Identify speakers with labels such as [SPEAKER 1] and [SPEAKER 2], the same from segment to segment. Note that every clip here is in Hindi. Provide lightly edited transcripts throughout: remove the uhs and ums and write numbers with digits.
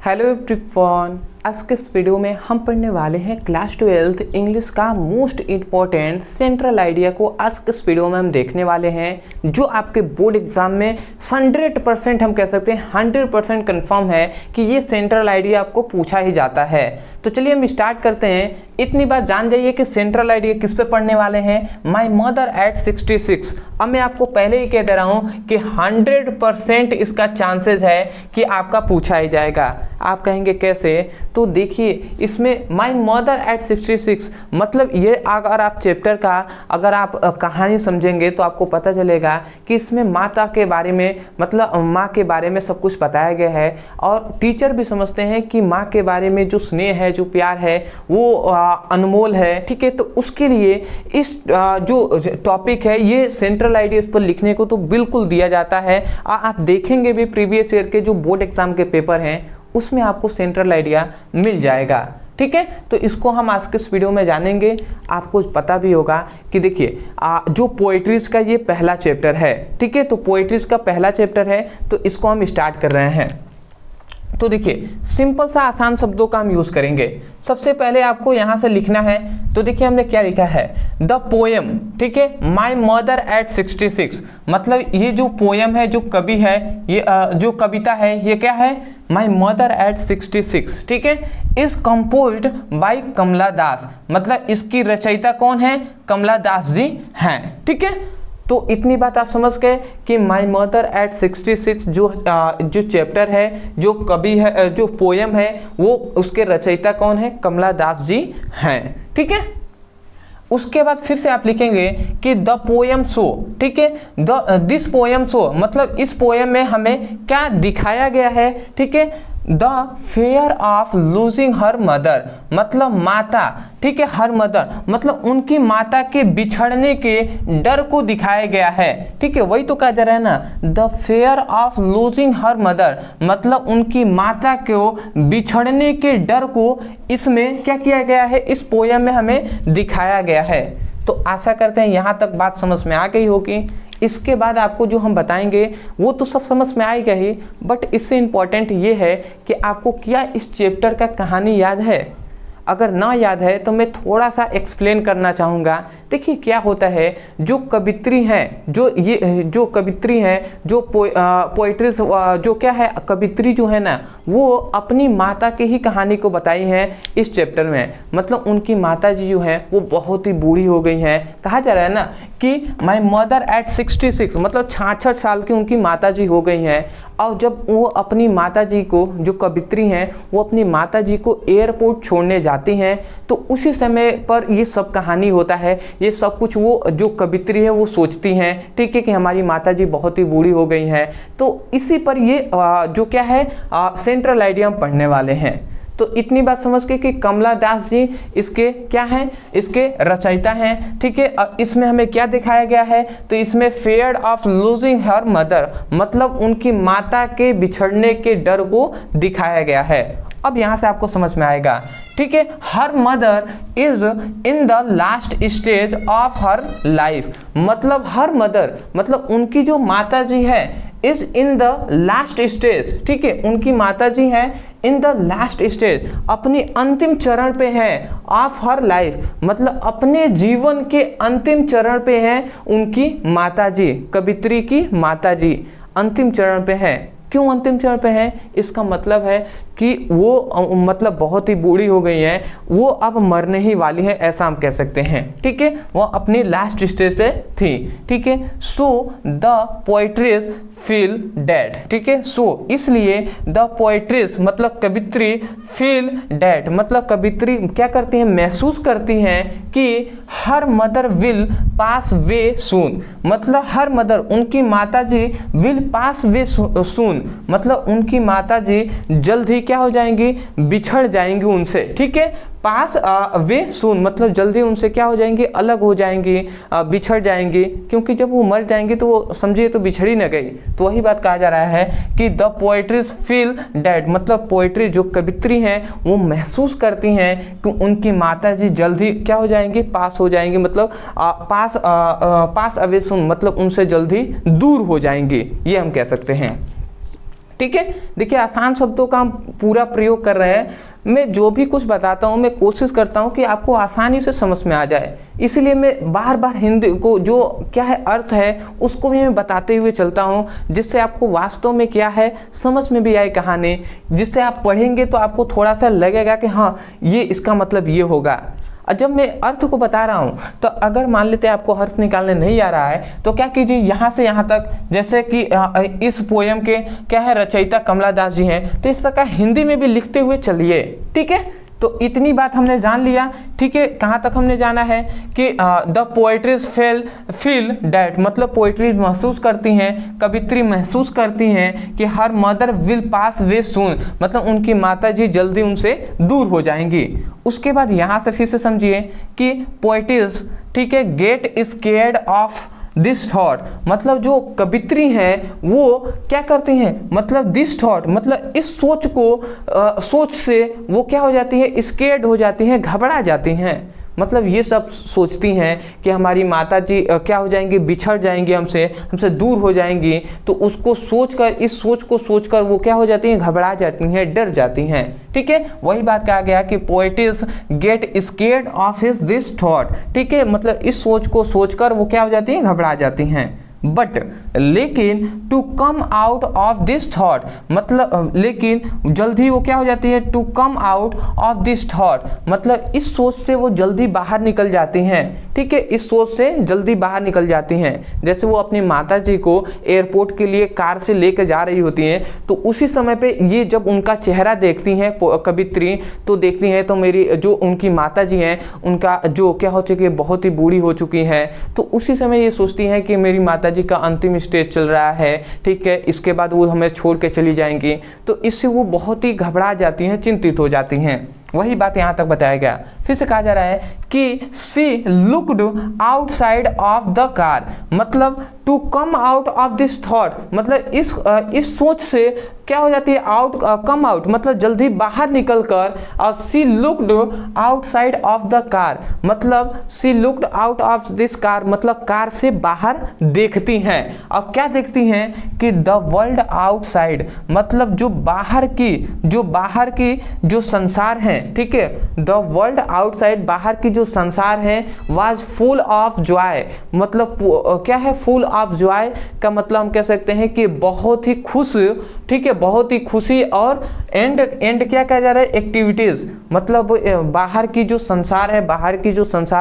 [SPEAKER 1] हेलो एवरीवन, आज के इस वीडियो में हम पढ़ने वाले हैं क्लास 12 इंग्लिश का मोस्ट इम्पॉर्टेंट सेंट्रल आइडिया को। आज के इस वीडियो में हम देखने वाले हैं जो आपके बोर्ड एग्जाम में 100% हम कह सकते हैं 100% कन्फर्म है कि ये सेंट्रल आइडिया आपको पूछा ही जाता है। तो चलिए हम स्टार्ट करते हैं। इतनी बात जान जाइए कि सेंट्रल आइडिया किस पे पढ़ने वाले हैं, माई मदर एट 66। अब मैं आपको पहले ही कह दे रहा हूँ कि 100% इसका चांसेस है कि आपका पूछा ही जाएगा। आप कहेंगे कैसे? तो देखिए इसमें माई मदर एट 66 मतलब ये अगर आप चैप्टर का अगर आप कहानी समझेंगे तो आपको पता चलेगा कि इसमें माता के बारे में मतलब माँ के बारे में सब कुछ बताया गया है। और टीचर भी समझते हैं कि माँ के बारे में जो स्नेह है, जो प्यार है वो अनमोल है। ठीक है, तो उसके लिए इस जो टॉपिक है ये सेंट्रल आइडियाज पर लिखने को तो बिल्कुल दिया जाता है। आप देखेंगे भी प्रीवियस ईयर के जो बोर्ड एग्जाम के पेपर हैं उसमें आपको सेंट्रल आइडिया मिल जाएगा। ठीक है, तो इसको हम आज के इस वीडियो में जानेंगे। आपको पता भी होगा कि देखिए जो पोएट्रीज का ये पहला चैप्टर है। ठीक है, तो पोएट्रीज का पहला चैप्टर है तो इसको हम स्टार्ट कर रहे हैं। तो देखिए सिंपल सा आसान शब्दों का हम यूज करेंगे। सबसे पहले आपको यहां से लिखना है। तो देखिए हमने क्या लिखा है, द पोएम। ठीक है, माई मदर एट 66 मतलब ये जो पोएम है, जो कवि है, ये जो कविता है ये क्या है, माई मदर एट 66। ठीक है, इज कंपोज्ड बाय कमला दास मतलब इसकी रचयिता कौन है, कमला दास जी हैं। ठीक है, तो इतनी बात आप समझ गए कि माई मदर एट 66 जो चैप्टर है, जो कवि है, जो पोएम है, वो उसके रचयिता कौन है, कमला दास जी हैं। ठीक है, उसके बाद फिर से आप लिखेंगे कि द पोएम शो। ठीक है, दिस पोएम शो मतलब इस पोएम में हमें क्या दिखाया गया है। ठीक है, the fair of losing her mother मतलब माता। ठीक है, हर मदर मतलब उनकी माता के बिछड़ने के डर को दिखाया गया है। ठीक है, वही तो कहा जा रहा है ना, the fair of losing her mother मतलब उनकी माता को बिछड़ने के डर को इसमें क्या किया गया है, इस पोयम में हमें दिखाया गया है। तो आशा करते हैं यहाँ तक बात समझ में आ गई होगी। इसके बाद आपको जो हम बताएंगे वो तो सब समझ में आएगा ही, बट इससे इम्पॉर्टेंट ये है कि आपको क्या इस चैप्टर का कहानी याद है। अगर ना याद है तो मैं थोड़ा सा एक्सप्लेन करना चाहूँगा। देखिए क्या होता है, जो कवित्री हैं, जो कवित्री हैं, जो पोइट्रीज जो क्या है, कवित्री जो है ना वो अपनी माता की ही कहानी को बताई हैं इस चैप्टर में। मतलब उनकी माता जी जो है वो बहुत ही बूढ़ी हो गई हैं। कहा जा रहा है ना कि माई मदर एट 66 मतलब 66 साल की उनकी माता जी हो गई हैं। और जब वो अपनी माता जी को, जो कवित्री हैं, वो अपनी माता जी को एयरपोर्ट छोड़ने जाती हैं तो उसी समय पर ये सब कहानी होता है। ये सब कुछ वो जो कवित्री है वो सोचती हैं। ठीक है, कि हमारी माता जी बहुत ही बूढ़ी हो गई हैं। तो इसी पर ये जो क्या है सेंट्रल आइडिया हम पढ़ने वाले हैं। तो इतनी बात समझ के कि कमला दास जी इसके क्या हैं, इसके रचयिता हैं। ठीक है, इसमें हमें क्या दिखाया गया है, तो इसमें fair of losing her mother मतलब उनकी माता के बिछड़ने के डर को दिखाया गया है। अब यहाँ से आपको समझ में आएगा। ठीक है, her mother is in the last stage of her life मतलब हर मदर मतलब उनकी जो माता जी है is in the last stage. ठीक है, उनकी माता जी हैं इन द लास्ट स्टेज अपनी अंतिम चरण पे हैं ऑफ हर लाइफ मतलब अपने जीवन के अंतिम चरण पे हैं उनकी माता जी, कवित्री की माता जी अंतिम चरण पे हैं। क्यों अंतिम चरण पे हैं? इसका मतलब है कि वो मतलब बहुत ही बूढ़ी हो गई हैं, वो अब मरने ही वाली हैं, ऐसा हम कह सकते हैं। ठीक है, वो अपनी लास्ट स्टेज पे थी। ठीक है, so the poetries feel dead. ठीक है, सो इसलिए द पोएट्रीज मतलब कवित्री फील डेड मतलब कवित्री क्या करती हैं, महसूस करती हैं कि हर मदर विल पास वे सून मतलब हर मदर उनकी माता जी विल पास वे सून मतलब उनकी माता जी जल्द ही क्या हो जाएंगी, बिछड़ जाएंगी उनसे। ठीक है, पास वे सून मतलब जल्दी उनसे क्या हो जाएंगी, अलग हो जाएंगी, बिछड़ जाएंगी। क्योंकि जब वो मर जाएंगी तो वो समझिए तो बिछड़ी न गई। तो वही बात कहा जा रहा है कि द पोएट्रीज फील डेड मतलब पोएट्री जो कवित्री हैं वो महसूस करती हैं कि उनकी माता जी जल्दी क्या हो जाएंगी, पास हो जाएंगी मतलब पास अवे सून मतलब उनसे जल्दी दूर हो जाएंगी, ये हम कह सकते हैं। ठीक है। देखिए आसान शब्दों का हम पूरा प्रयोग कर रहे हैं। मैं जो भी कुछ बताता हूँ मैं कोशिश करता हूँ कि आपको आसानी से समझ में आ जाए, इसलिए मैं बार बार हिंदी को जो क्या है अर्थ है उसको भी मैं बताते हुए चलता हूँ, जिससे आपको वास्तव में क्या है समझ में भी आए कहानी, जिससे आप पढ़ेंगे तो आपको थोड़ा सा लगेगा कि हाँ ये इसका मतलब ये होगा। और जब मैं अर्थ को बता रहा हूँ तो अगर मान लेते हैं आपको अर्थ निकालने नहीं आ रहा है तो क्या कीजिए, यहाँ से यहाँ तक, जैसे कि इस पोयम के क्या है रचयिता कमला दास जी हैं, तो इस प्रकार हिंदी में भी लिखते हुए चलिए। ठीक है, तो इतनी बात हमने जान लिया। ठीक है, कहाँ तक हमने जाना है कि द पोएट्रीज फील डैट, मतलब पोएट्री महसूस करती हैं, कवित्री महसूस करती हैं कि हर मदर विल पास वे सून, मतलब उनकी माता जी जल्दी उनसे दूर हो जाएंगी। उसके बाद यहाँ से फिर से समझिए कि पोएट्रीज, ठीक है, get scared of this thought, मतलब जो कवित्री हैं वो क्या करती हैं, मतलब दिस थॉट, मतलब इस सोच को सोच से वो क्या हो जाती है, स्केर्ड हो जाती हैं, घबरा जाती हैं। मतलब ये सब सोचती हैं कि हमारी माता जी क्या हो जाएंगी, बिछड़ जाएंगी हमसे दूर हो जाएंगी, तो उसको सोचकर, इस सोच को सोचकर वो क्या हो जाती हैं, घबरा जाती हैं, डर जाती हैं। ठीक है, वही बात कहा गया कि poets get scared of his this thought. ठीक है, मतलब इस सोच को सोचकर वो क्या हो जाती हैं, घबरा जाती हैं। बट लेकिन to come out of this thought, मतलब लेकिन जल्दी वो क्या हो जाती है, to come out of this thought, मतलब इस सोच से वो जल्दी बाहर निकल जाती हैं। ठीक है, इस सोच से जल्दी बाहर निकल जाती हैं। जैसे वो अपनी माता जी को एयरपोर्ट के लिए कार से लेकर जा रही होती हैं, तो उसी समय पे ये जब उनका चेहरा देखती हैं कवित्री, तो देखती हैं तो मेरी जो उनकी माता जी हैं उनका जो क्या हो चुकी है, बहुत ही बूढ़ी हो चुकी हैं, तो उसी समय ये सोचती हैं कि मेरी माता जी का अंतिम स्टेज चल रहा है। ठीक है, इसके बाद वो हमें छोड़ के चली जाएंगी, तो इससे वो बहुत ही घबरा जाती हैं, चिंतित हो जाती हैं। वही बात यहाँ तक बताया गया। फिर से कहा जा रहा है कि she looked outside of the car, मतलब to come out of this thought, मतलब इस सोच से क्या हो जाती है, कम आउट, मतलब जल्दी बाहर निकलकर, और she looked outside of the car, मतलब she looked out of this car, मतलब कार से बाहर देखती हैं। अब क्या देखती हैं कि द वर्ल्ड आउटसाइड, मतलब जो बाहर की जो संसार है, ठीक है, द वर्ल्ड आउटसाइड, बाहर की जो संसार है, वाज फुल ऑफ जॉय, मतलब क्या है, फुल ऑफ जॉय का मतलब हम कह सकते हैं कि बहुत ही खुश, ठीक है, बहुत ही खुशी, और एंड क्या कहा जा रहा है, एक्टिविटीज, मतलब बाहर की जो संसार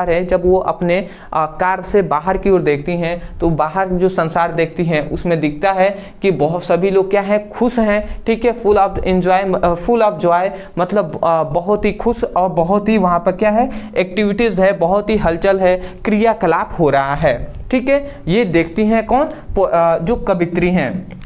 [SPEAKER 1] है, जब वो अपने कार से बाहर की ओर देखती हैं तो बाहर जो संसार देखती हैं उसमें दिखता है कि बहुत सभी लोग क्या है, खुश हैं। ठीक है, फुल ऑफ जॉय, मतलब बहुत ही खुश, और बहुत ही वहाँ पर क्या है, एक्टिविटीज है, बहुत ही हलचल है, क्रियाकलाप हो रहा है। ठीक है, ये देखती हैं कौन, जो कवित्री हैं।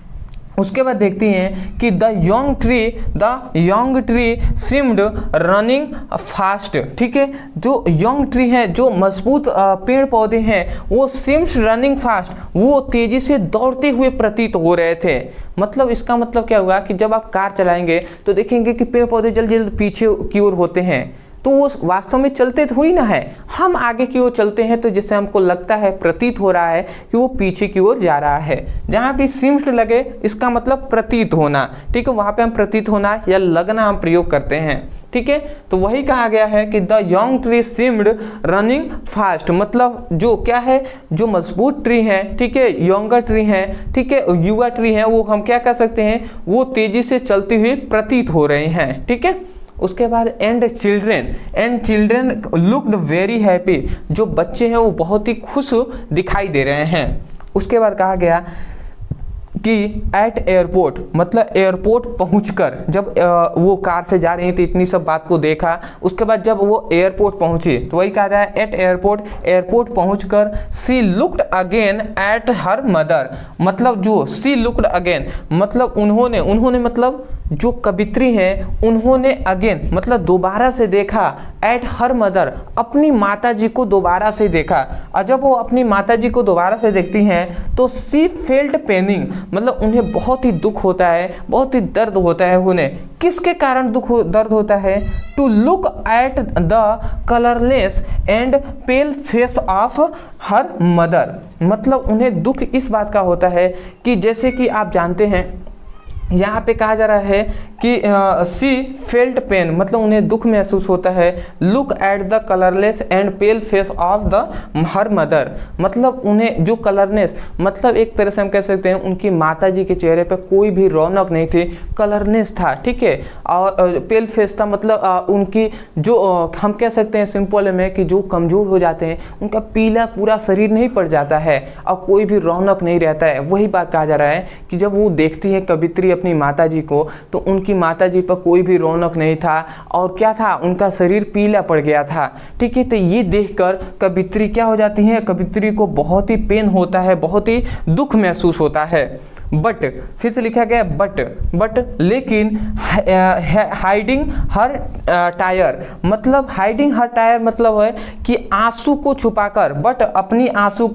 [SPEAKER 1] उसके बाद देखती हैं कि the young tree seemed running fast. ठीक है, जो यंग ट्री है, जो मजबूत पेड़ पौधे हैं, वो सीम्स रनिंग फास्ट, वो तेजी से दौड़ते हुए प्रतीत हो रहे थे। मतलब इसका मतलब क्या हुआ कि जब आप कार चलाएंगे तो देखेंगे कि पेड़ पौधे जल्दी जल्दी पीछे की ओर होते हैं, तो वो वास्तव में चलते थोड़ी ना है, हम आगे की ओर चलते हैं, तो जिससे हमको लगता है, प्रतीत हो रहा है कि वो पीछे की ओर जा रहा है। जहाँ भी सीम्स लगे, इसका मतलब प्रतीत होना। ठीक है, वहाँ पे हम प्रतीत होना या लगना हम प्रयोग करते हैं। ठीक है, तो वही कहा गया है कि the young tree seemed running fast, मतलब जो क्या है, जो मजबूत ट्री है, ठीक है, यंगर ट्री है, ठीक है, युवा ट्री है, वो हम क्या कह सकते हैं, वो तेजी से चलते हुए प्रतीत हो रहे हैं। ठीक है, उसके बाद and children looked very happy, जो बच्चे हैं वो बहुत ही खुश दिखाई दे रहे हैं। उसके बाद कहा गया कि एट एयरपोर्ट, मतलब एयरपोर्ट पहुंचकर, जब वो कार से जा रही थी, इतनी सब बात को देखा, उसके बाद जब वो एयरपोर्ट पहुंची तो वही कहा जाए एट एयरपोर्ट पहुंचकर she looked again at her mother, मतलब जो सी लुक्ड अगेन, मतलब उन्होंने मतलब जो कवित्री हैं उन्होंने अगेन, मतलब दोबारा से देखा, एट हर मदर, अपनी माता जी को दोबारा से देखा। और जब वो अपनी माता जी को दोबारा से देखती हैं तो सी फेल्ट पेनिंग, मतलब उन्हें बहुत ही दुख होता है, बहुत ही दर्द होता है। उन्हें किसके कारण दर्द होता है, to look at the colourless and pale face of her mother, मतलब उन्हें दुख इस बात का होता है कि जैसे कि आप जानते हैं यहाँ पे कहा जा रहा है कि सी फेल्ट पेन, मतलब उन्हें दुख महसूस होता है। Look at the colourless and pale face of the her mother, मतलब उन्हें जो कलरनेस, मतलब एक तरह से हम कह सकते हैं उनकी माता जी के चेहरे पे कोई भी रौनक नहीं थी, कलरनेस था, ठीक है। और पेल फेस था, मतलब उनकी जो हम कह सकते हैं सिंपल में कि जो कमज़ोर हो जाते हैं उनका पीला पूरा शरीर नहीं पड़ जाता है और कोई भी रौनक नहीं रहता है। वही बात कहा जा रहा है कि जब वो देखती है कवित्री अपनी माताजी को, तो उनकी माताजी पर कोई भी रौनक नहीं था और क्या था, उनका शरीर पीला पड़ गया था, ठीक है। तो ये देखकर कवित्री क्या हो जाती है, कवित्री को बहुत ही पेन होता है, बहुत ही दुख महसूस होता है। बट फिर से लिखा गया बट लेकिन हाइडिंग हर टायर, मतलब हाइडिंग हर टायर मतलब है कि आंसू को छुपाकर, बट अपने आंसू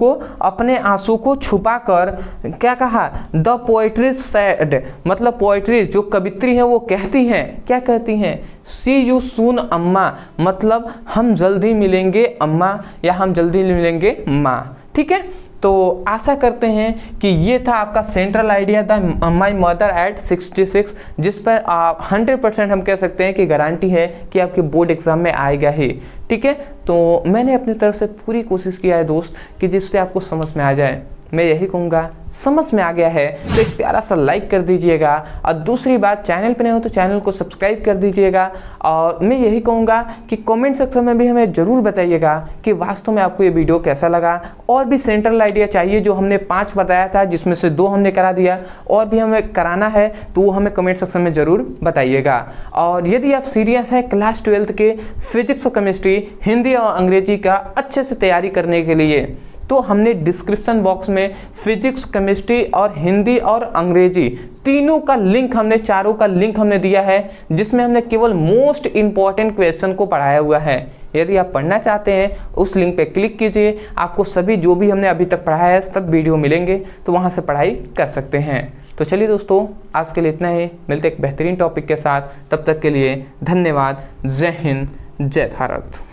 [SPEAKER 1] को छुपाकर क्या कहा, द पोएट्री सैड, मतलब पोएट्री जो कवित्री है वो कहती हैं, क्या कहती हैं, सी यू सून अम्मा, मतलब हम जल्दी मिलेंगे अम्मा या हम जल्दी मिलेंगे माँ, ठीक है। तो आशा करते हैं कि ये था आपका central idea the my mother eight 66, जिस पर 100% हम कह सकते हैं कि गारंटी है कि आपके बोर्ड एग्जाम में आएगा ही, ठीक है। तो मैंने अपनी तरफ से पूरी कोशिश किया है दोस्त कि जिससे आपको समझ में आ जाए। मैं यही कहूँगा, समझ में आ गया है तो एक प्यारा सा लाइक कर दीजिएगा, और दूसरी बात चैनल पे नहीं हो तो चैनल को सब्सक्राइब कर दीजिएगा। और मैं यही कहूँगा कि कमेंट सेक्शन में भी हमें ज़रूर बताइएगा कि वास्तव में आपको ये वीडियो कैसा लगा। और भी सेंट्रल आइडिया चाहिए, जो हमने 5 बताया था जिसमें से 2 हमने करा दिया, और भी हमें कराना है तो वो हमें कमेंट सेक्शन में ज़रूर बताइएगा। और यदि आप सीरियस है क्लास 12 के फिजिक्स और केमिस्ट्री, हिंदी और अंग्रेजी का अच्छे से तैयारी करने के लिए, तो हमने डिस्क्रिप्शन बॉक्स में फिजिक्स, केमिस्ट्री और हिंदी और अंग्रेजी तीनों का लिंक, चारों का लिंक हमने दिया है, जिसमें हमने केवल मोस्ट इंपॉर्टेंट क्वेश्चन को पढ़ाया हुआ है। यदि आप पढ़ना चाहते हैं उस लिंक पे क्लिक कीजिए, आपको सभी जो भी हमने अभी तक पढ़ाया है सब वीडियो मिलेंगे, तो वहाँ से पढ़ाई कर सकते हैं। तो चलिए दोस्तों, आज के लिए इतना ही, मिलते एक बेहतरीन टॉपिक के साथ, तब तक के लिए धन्यवाद। जय हिंद, जय भारत।